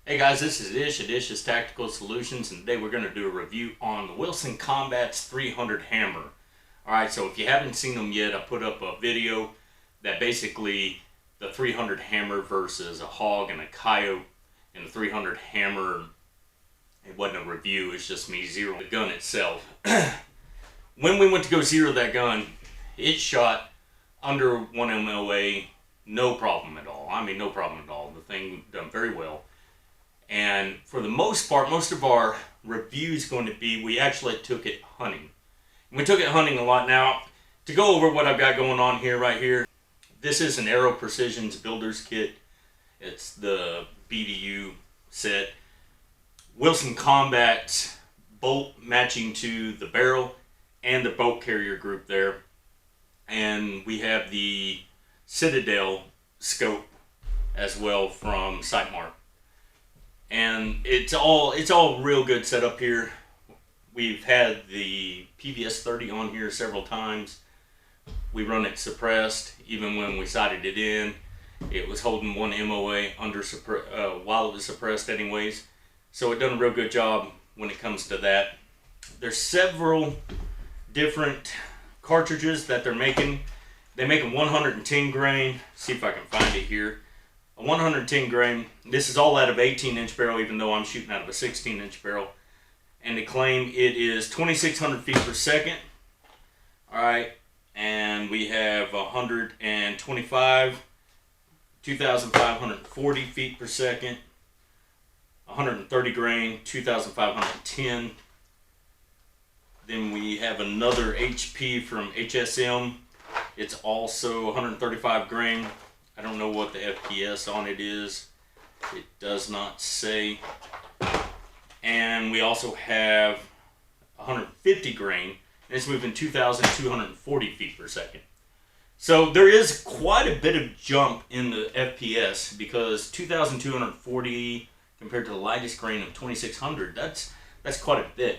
Hey guys, this is Ish at Ish's Tactical Solutions, and today we're going to do a review on the Wilson Combat's 300 Hammer. Alright, so if you haven't seen them yet, I put up a video that basically the 300 Hammer versus a hog and a coyote, and the 300 Hammer, it wasn't a review, it's just me zeroing the gun itself. When we went to go zero that gun, it shot under 1 MOA, no problem at all. I mean, no problem at all. The thing done very well. And for the most part, most of our review is going to be, we actually took it hunting. And we took it hunting a lot. Now, to go over what I've got going on here, right here, this is an Aero Precisions Builder's Kit. It's the BDU set. Wilson Combat bolt matching to the barrel and the bolt carrier group there. And we have the Citadel scope as well from Sightmark. And it's all real good setup here. We've had the PVS 30 on here several times. We run it suppressed. Even when we sighted it in, it was holding 1 MOA under while it was suppressed anyways. So it done a real good job when it comes to that. There's several different cartridges that they're making. They make a 110 grain. See if I can find it here. A 110 grain. This is all out of 18-inch barrel, even though I'm shooting out of a 16-inch barrel. And they claim it is 2,600 feet per second. Alright, and we have 125, 2,540 feet per second, 130 grain, 2,510. Then we have another HP from HSM. It's also 135 grain. I don't know what the FPS on it is. It does not say. And we also have 150 grain, and it's moving 2,240 feet per second. So there is quite a bit of jump in the FPS, because 2,240 compared to the lightest grain of 2,600, that's quite a bit.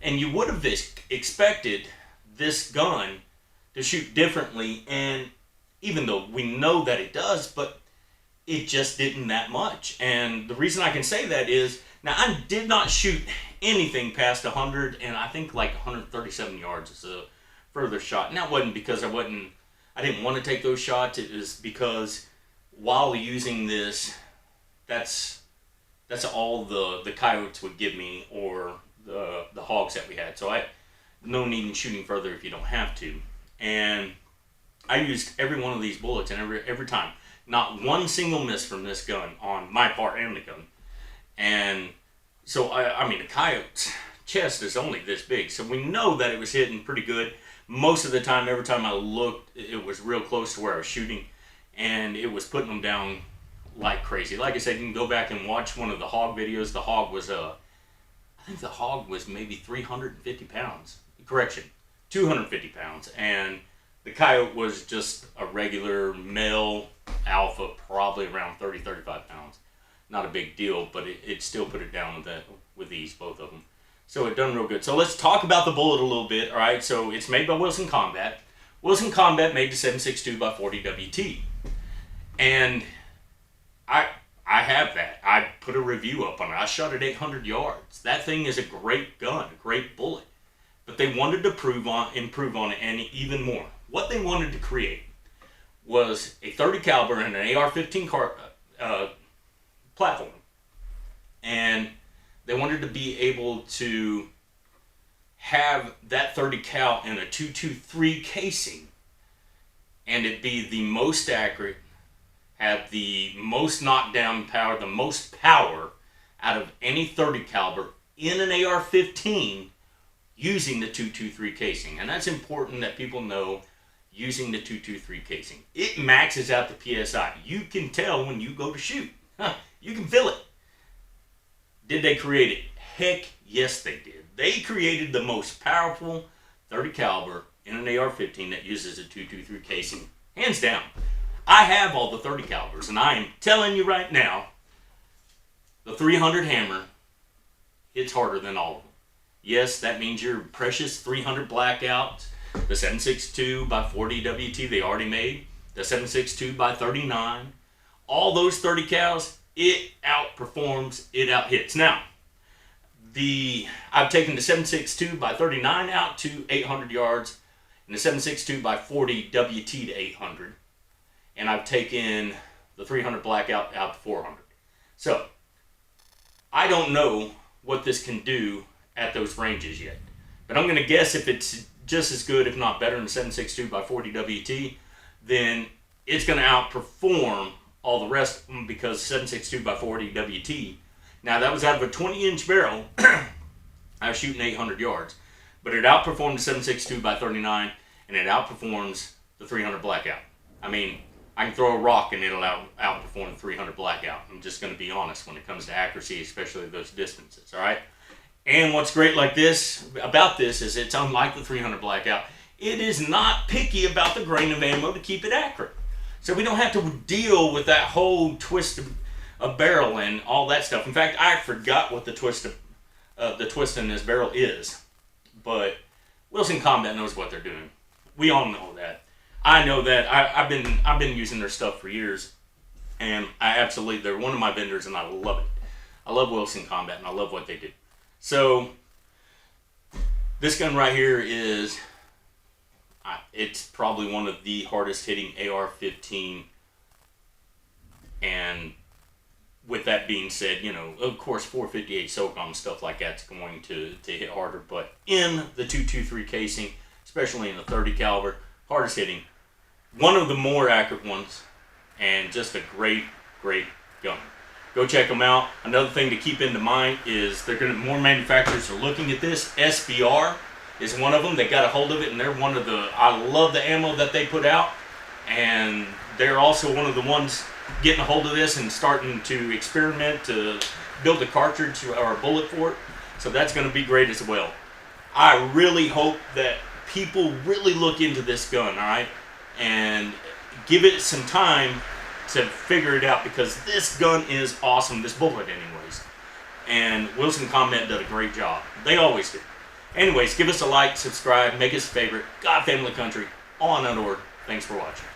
And you would have expected this gun to shoot differently, and even though we know that it does, but it just didn't that much. And the reason I can say that is, now I did not shoot anything past 100, and I think like 137 yards is a further shot. And that wasn't because I didn't want to take those shots. It was because while using this, that's all the coyotes would give me, or the hogs that we had. So no need in shooting further if you don't have to. And I used every one of these bullets, and every time. Not one single miss from this gun on my part and the gun. And so, I mean, the coyote's chest is only this big, so we know that it was hitting pretty good. Most of the time, every time I looked, it was real close to where I was shooting, and it was putting them down like crazy. Like I said, you can go back and watch one of the hog videos. The hog was, I think the hog was maybe 350 pounds. Correction, 250 pounds. And the coyote was just a regular male alpha, probably around 30, 35 pounds. Not a big deal, but it still put it down with ease, both of them. So it done real good. So let's talk about the bullet a little bit. All right, so it's made by Wilson Combat. Wilson Combat made the 7.62 by 40 WT. And I have that. I put a review up on it. I shot at 800 yards. That thing is a great gun, a great bullet. But they wanted to improve on it, and even more. What they wanted to create was a 30 caliber and an AR-15 platform, and they wanted to be able to have that 30 cal in a 223 casing, and it be the most accurate, have the most knockdown power, the most power out of any 30 caliber in an AR-15 using the 223 casing. And that's important that people know. Using the 223 casing, it maxes out the PSI. You can tell when you go to shoot. You can feel it. Did they create it? Heck yes, they did. They created the most powerful 30 caliber in an AR-15 that uses a 223 casing, hands down. I have all the 30 calibers, and I am telling you right now, the 300 Hammer hits harder than all of them. Yes, that means your precious 300 Blackout, the 7.62 by 40 WT they already made, the 7.62 by 39, all those 30 cals, it outperforms, it out hits. Now, I've taken the 7.62 by 39 out to 800 yards, and the 7.62 by 40 WT to 800, and I've taken the 300 blackout out to 400. So I don't know what this can do at those ranges yet, but I'm going to guess if it's just as good, if not better, than the 7.62 by 40 WT, then it's going to outperform all the rest of them, because 7.62 by 40 WT. Now, that was out of a 20-inch barrel. I was shooting 800 yards, but it outperformed the 7.62 by 39, and it outperforms the 300 blackout. I mean, I can throw a rock and it'll outperform the 300 blackout. I'm just going to be honest when it comes to accuracy, especially those distances, all right? And what's great about this is it's unlike the 300 blackout. It is not picky about the grain of ammo to keep it accurate. So we don't have to deal with that whole twist of barrel and all that stuff. In fact, I forgot what the twist in this barrel is. But Wilson Combat knows what they're doing. We all know that. I know that. I've been using their stuff for years, and they're one of my vendors, and I love it. I love Wilson Combat, and I love what they do. So this gun right here it's probably one of the hardest hitting AR-15, and with that being said, of course 458 SOCOM stuff like that's going to hit harder, but in the 223 casing, especially in the 30 caliber, hardest hitting, one of the more accurate ones, and just a great gun. Go check them out. Another thing to keep in mind is more manufacturers are looking at this. SBR is one of them. They got a hold of it, and they're one of I love the ammo that they put out, and they're also one of the ones getting a hold of this and starting to experiment to build a cartridge or a bullet for it. So that's going to be great as well. I really hope that people really look into this gun, all right, and give it some time to figure it out, because this gun is awesome, this bullet anyways. And Wilson Combat did a great job. They always do. Anyways, give us a like, subscribe, make us a favorite. God, family, country, all on that order. Thanks for watching.